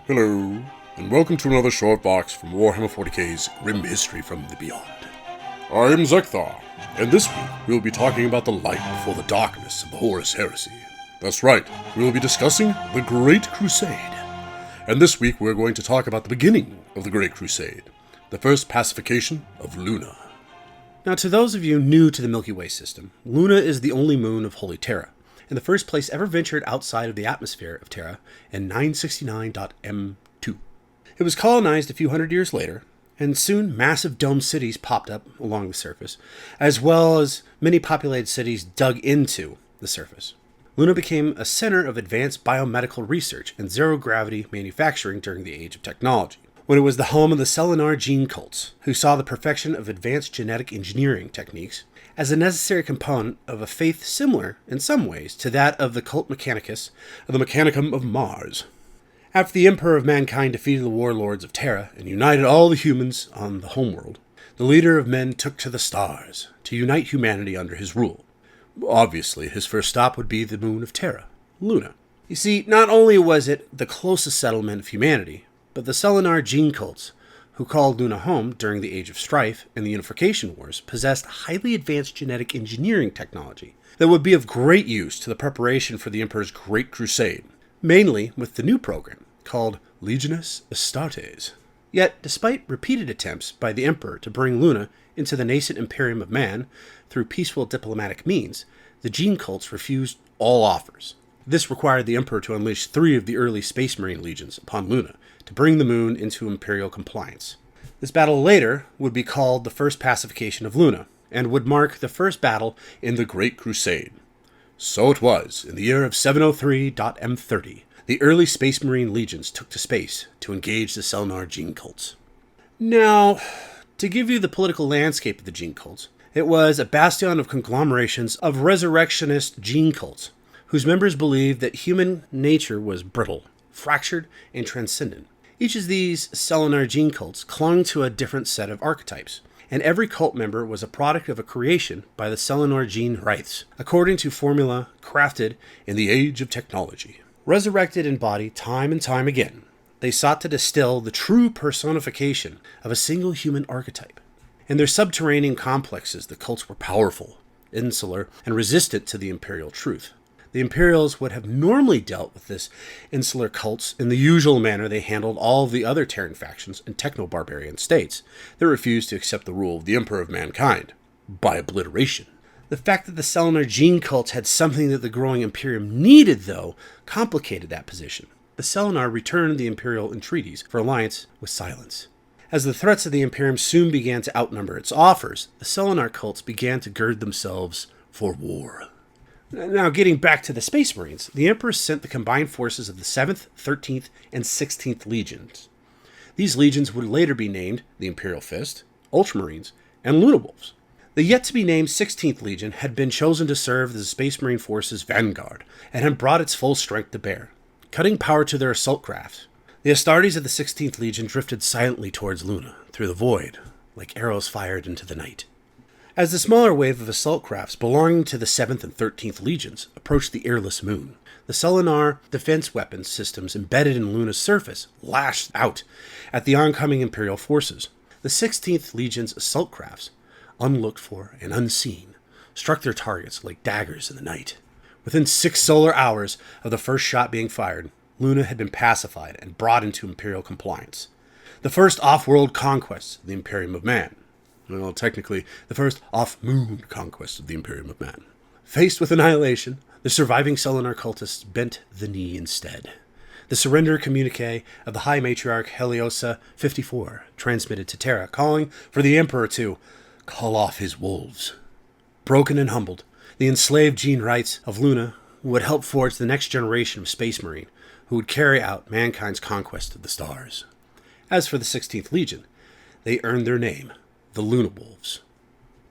Hello, and welcome to another short box from Warhammer 40k's Grim History from the Beyond. I am Zeckthar, and this week we will be talking about the light before the darkness of the Horus heresy. That's right, we will be discussing the Great Crusade. And this week we're going to talk about the beginning of the Great Crusade, the First Pacification of Luna. Now, to those of you new to the Milky Way system, Luna is the only moon of Holy Terra, and the first place ever ventured outside of the atmosphere of Terra in 969.m2. It was colonized a few hundred years later, and soon massive domed cities popped up along the surface, as well as many populated cities dug into the surface. Luna became a center of advanced biomedical research and zero-gravity manufacturing during the Age of Technology, when it was the home of the Selenar gene cults, who saw the perfection of advanced genetic engineering techniques as a necessary component of a faith similar, in some ways, to that of the cult Mechanicus of the Mechanicum of Mars. After the Emperor of Mankind defeated the warlords of Terra and united all the humans on the homeworld, the leader of men took to the stars to unite humanity under his rule. Obviously, his first stop would be the moon of Terra, Luna. You see, not only was it the closest settlement of humanity, but the Selenar gene cults, who called Luna home during the Age of Strife and the Unification Wars, possessed highly advanced genetic engineering technology that would be of great use to the preparation for the Emperor's Great Crusade, mainly with the new program called Legiones Astartes. Yet, despite repeated attempts by the Emperor to bring Luna into the nascent Imperium of Man through peaceful diplomatic means, the gene cults refused all offers. This required the Emperor to unleash 3 of the early Space Marine legions upon Luna to bring the moon into Imperial compliance. This battle later would be called the First Pacification of Luna, and would mark the first battle in the Great Crusade. So it was, in the year of 703.m30, the early Space Marine legions took to space to engage the Selenar gene cults. Now, to give you the political landscape of the gene cults, it was a bastion of conglomerations of resurrectionist gene cults, whose members believed that human nature was brittle, fractured, and transcendent. Each of these Selenar gene cults clung to a different set of archetypes, and every cult member was a product of a creation by the Selenar gene Wraiths, according to formula crafted in the Age of Technology. Resurrected in body time and time again, they sought to distill the true personification of a single human archetype. In their subterranean complexes, the cults were powerful, insular, and resistant to the imperial truth. The Imperials would have normally dealt with this insular cults in the usual manner they handled all of the other Terran factions and techno-barbarian states that refused to accept the rule of the Emperor of Mankind, by obliteration. The fact that the Selenar gene cults had something that the growing Imperium needed, though, complicated that position. The Selenar returned the Imperial entreaties for alliance with silence. As the threats of the Imperium soon began to outnumber its offers, the Selenar cults began to gird themselves for war. Now, getting back to the Space Marines, the Emperor sent the combined forces of the 7th, 13th, and 16th Legions. These legions would later be named the Imperial Fist, Ultramarines, and Luna Wolves. The yet-to-be-named 16th Legion had been chosen to serve as the Space Marine Force's vanguard, and had brought its full strength to bear, cutting power to their assault crafts. The Astartes of the 16th Legion drifted silently towards Luna, through the void, like arrows fired into the night. As the smaller wave of assault crafts belonging to the 7th and 13th Legions approached the airless moon, the Selenar defense weapons systems embedded in Luna's surface lashed out at the oncoming Imperial forces. The 16th Legion's assault crafts, unlooked for and unseen, struck their targets like daggers in the night. Within 6 solar hours of the first shot being fired, Luna had been pacified and brought into Imperial compliance. The first off-world conquest of the Imperium of Man. Well, technically, the first off-moon conquest of the Imperium of Man. Faced with annihilation, the surviving Selenar cultists bent the knee instead. The surrender communique of the High Matriarch Heliosa 54 transmitted to Terra, calling for the Emperor to call off his wolves. Broken and humbled, the enslaved gene rights of Luna would help forge the next generation of Space Marine, who would carry out mankind's conquest of the stars. As for the 16th Legion, they earned their name, the Luna Wolves.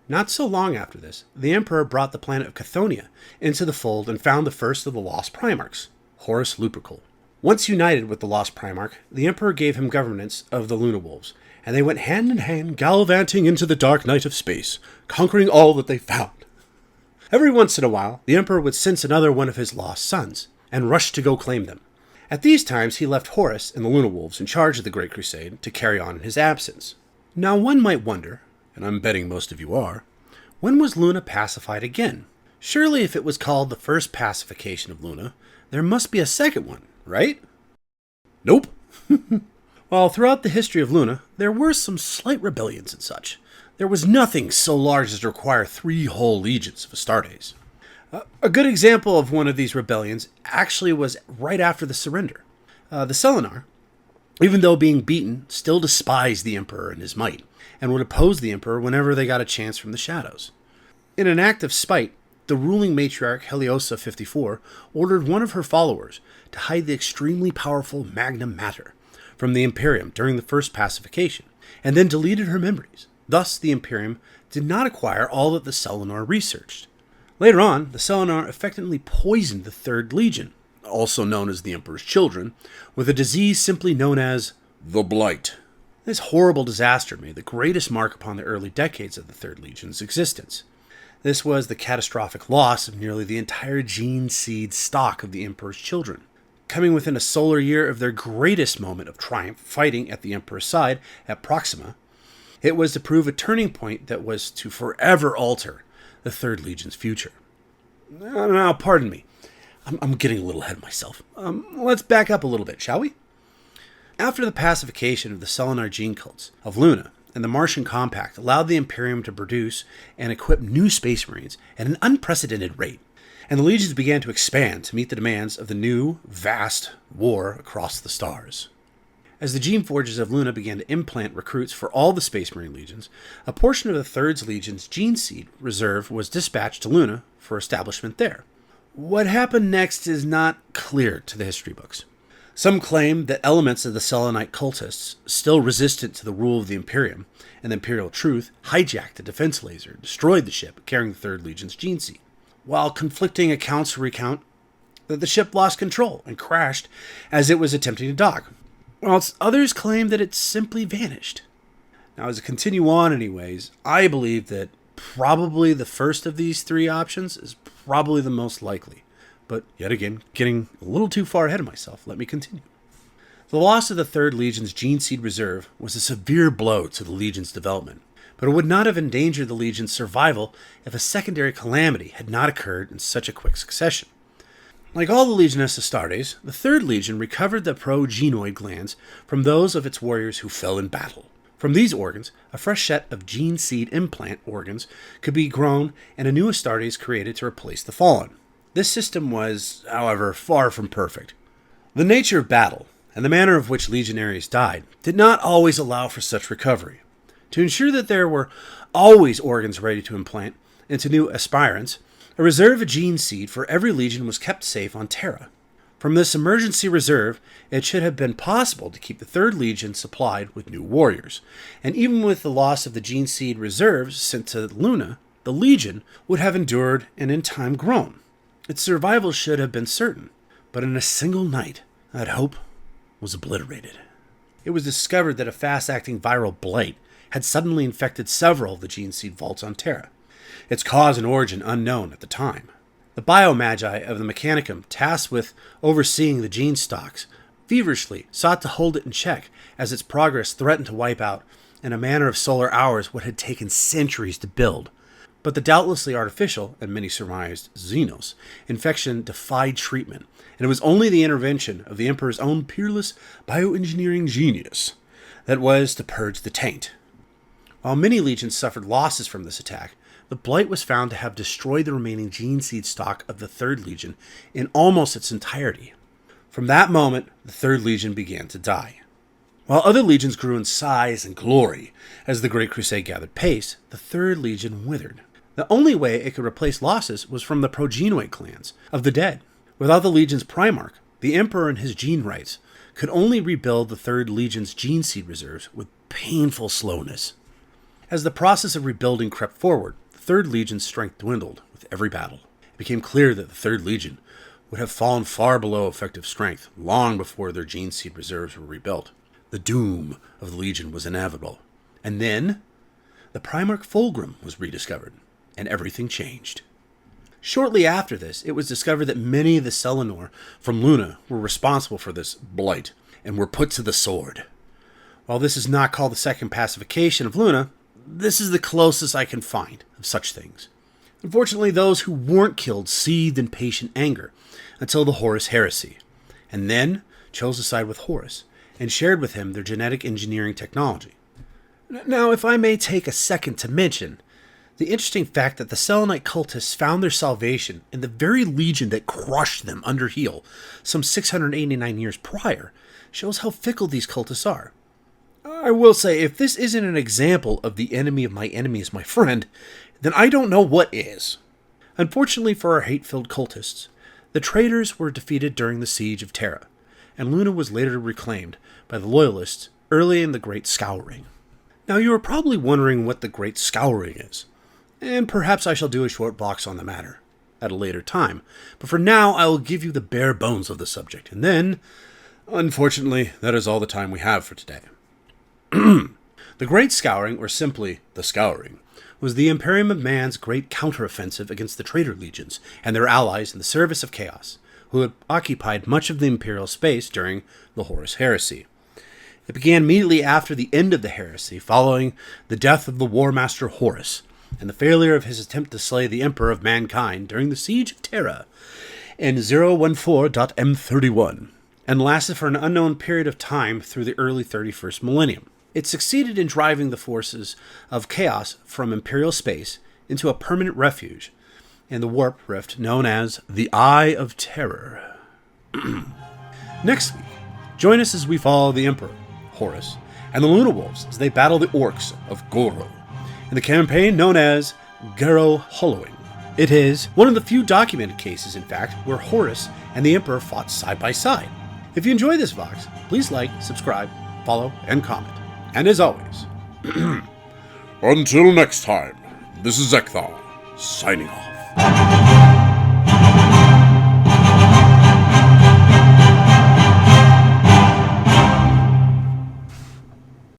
Not so long after this, the Emperor brought the planet of Chthoniya into the fold and found the first of the Lost Primarchs, Horus Luprical. Once united with the Lost Primarch, the Emperor gave him governance of the Luna Wolves, and they went hand in hand gallivanting into the dark night of space, conquering all that they found. Every once in a while, the Emperor would sense another one of his lost sons, and rush to go claim them. At these times, he left Horus and the Luna Wolves in charge of the Great Crusade to carry on in his absence. Now, one might wonder, and I'm betting most of you are, when was Luna pacified again? Surely if it was called the First Pacification of Luna, there must be a second one, right? Nope. Well, throughout the history of Luna, there were some slight rebellions and such. There was nothing so large as to require 3 whole legions of Astartes. A good example of one of these rebellions actually was right after the surrender. The Selenar, even though being beaten, still despised the Emperor and his might, and would oppose the Emperor whenever they got a chance from the shadows. In an act of spite, the ruling matriarch Heliosa 54 ordered one of her followers to hide the extremely powerful Magna Mater from the Imperium during the First Pacification, and then deleted her memories. Thus, the Imperium did not acquire all that the Selenar researched. Later on, the Selenar effectively poisoned the Third Legion, also known as the Emperor's Children, with a disease simply known as the blight. This horrible disaster made the greatest mark upon the early decades of the Third Legion's existence. This was the catastrophic loss of nearly the entire gene seed stock of the Emperor's Children. Coming within a solar year of their greatest moment of triumph fighting at the Emperor's side at Proxima, it was to prove a turning point that was to forever alter the Third Legion's future. Now, pardon me. I'm getting a little ahead of myself. Let's back up a little bit, shall we? After the pacification of the Selenar gene cults of Luna and the Martian Compact allowed the Imperium to produce and equip new Space Marines at an unprecedented rate, and the legions began to expand to meet the demands of the new, vast war across the stars. As the Gene Forges of Luna began to implant recruits for all the Space Marine legions, a portion of the Third Legion's Gene Seed Reserve was dispatched to Luna for establishment there. What happened next is not clear to the history books. Some claim that elements of the Selenite cultists, still resistant to the rule of the Imperium and the Imperial Truth, hijacked the defense laser, destroyed the ship carrying the Third Legion's Gene Seed, while conflicting accounts recount that the ship lost control and crashed as it was attempting to dock, whilst others claim that it simply vanished. Now, as I continue on anyways, I believe that probably the first of these 3 options is probably the most likely. But yet again, getting a little too far ahead of myself, let me continue. The loss of the Third Legion's Gene Seed Reserve was a severe blow to the Legion's development, but it would not have endangered the Legion's survival if a secondary calamity had not occurred in such a quick succession. Like all the Legiones Astartes, the Third Legion recovered the progenoid glands from those of its warriors who fell in battle. From these organs, a fresh set of gene seed implant organs could be grown and a new Astartes created to replace the fallen. This system was, however, far from perfect. The nature of battle, and the manner of which legionaries died, did not always allow for such recovery. To ensure that there were always organs ready to implant into new aspirants, a reserve of gene seed for every legion was kept safe on Terra. From this emergency reserve, it should have been possible to keep the Third Legion supplied with new warriors, and even with the loss of the gene seed reserves sent to Luna, the Legion would have endured and in time grown. Its survival should have been certain, but in a single night, that hope was obliterated. It was discovered that a fast-acting viral blight had suddenly infected several of the gene seed vaults on Terra, its cause and origin unknown at the time. The biomagi of the Mechanicum, tasked with overseeing the gene stocks, feverishly sought to hold it in check as its progress threatened to wipe out, in a manner of solar hours, what had taken centuries to build. But the doubtlessly artificial, and many surmised Xenos, infection defied treatment, and it was only the intervention of the Emperor's own peerless bioengineering genius that was to purge the taint. While many legions suffered losses from this attack, the blight was found to have destroyed the remaining gene seed stock of the Third Legion in almost its entirety. From that moment, the Third Legion began to die. While other legions grew in size and glory as the Great Crusade gathered pace, the Third Legion withered. The only way it could replace losses was from the progenoid clans of the dead. Without the Legion's Primarch, the Emperor and his gene rights could only rebuild the Third Legion's gene seed reserves with painful slowness. As the process of rebuilding crept forward, the Third Legion's strength dwindled with every battle. It became clear that the Third Legion would have fallen far below effective strength long before their gene seed reserves were rebuilt. The doom of the Legion was inevitable. And then, the Primarch Fulgrim was rediscovered, and everything changed. Shortly after this, it was discovered that many of the Selenar from Luna were responsible for this blight and were put to the sword. While this is not called the Second Pacification of Luna, this is the closest I can find of such things. Unfortunately, those who weren't killed seethed in patient anger until the Horus Heresy, and then chose to side with Horus and shared with him their genetic engineering technology. Now, if I may take a second to mention, the interesting fact that the Selenite cultists found their salvation in the very legion that crushed them under heel some 689 years prior shows how fickle these cultists are. I will say, if this isn't an example of the enemy of my enemy is my friend, then I don't know what is. Unfortunately for our hate-filled cultists, the traitors were defeated during the siege of Terra, and Luna was later reclaimed by the Loyalists early in the Great Scouring. Now, you are probably wondering what the Great Scouring is, and perhaps I shall do a short box on the matter at a later time, but for now I will give you the bare bones of the subject, and then, unfortunately, that is all the time we have for today. The Great Scouring, or simply the Scouring, was the Imperium of Man's great counteroffensive against the traitor legions and their allies in the service of Chaos, who had occupied much of the Imperial space during the Horus Heresy. It began immediately after the end of the heresy, following the death of the War Master Horus, and the failure of his attempt to slay the Emperor of Mankind during the Siege of Terra in 014.M31, and lasted for an unknown period of time through the early 31st millennium. It succeeded in driving the forces of Chaos from Imperial space into a permanent refuge in the warp rift known as the Eye of Terror. Next week, join us as we follow the Emperor, Horus, and the Luna Wolves as they battle the Orcs of Goro in the campaign known as Garo Hollowing. It is one of the few documented cases, in fact, where Horus and the Emperor fought side by side. If you enjoy this Vox, please like, subscribe, follow, and comment. And as always, until next time, this is Zeckthar, signing off.